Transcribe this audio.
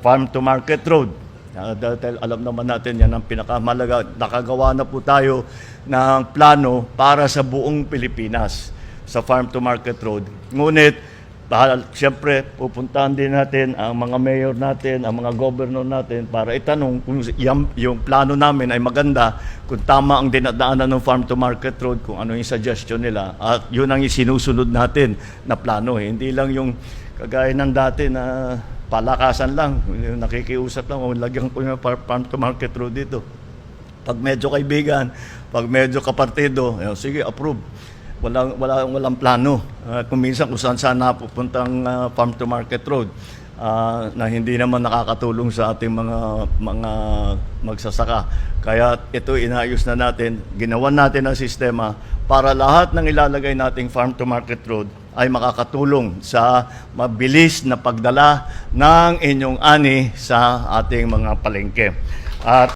farm to market road. Dahil alam naman natin yan ang pinakamalaga. Nakagawa na po tayo ng plano para sa buong Pilipinas sa farm to market road. Ngunit, siyempre, pupuntahan din natin ang mga mayor natin, ang mga governor natin para itanong kung yung plano namin ay maganda, kung tama ang dinadaanan ng farm to market road, kung ano yung suggestion nila. At yun ang sinusunod natin na plano. Hindi lang yung kagaya ng dati na palakasan lang, nakikiusap lang, lagyan ko yung farm to market road dito. Pag medyo kaibigan, pag medyo kapartido, sige, approve. Walang plano. Kung minsan kung saan napupuntang farm to market road na hindi naman nakakatulong sa ating mga magsasaka. Kaya ito inayos na natin, ginawan natin ang sistema para lahat ng ilalagay nating farm to market road ay makakatulong sa mabilis na pagdala ng inyong ani sa ating mga palengke. At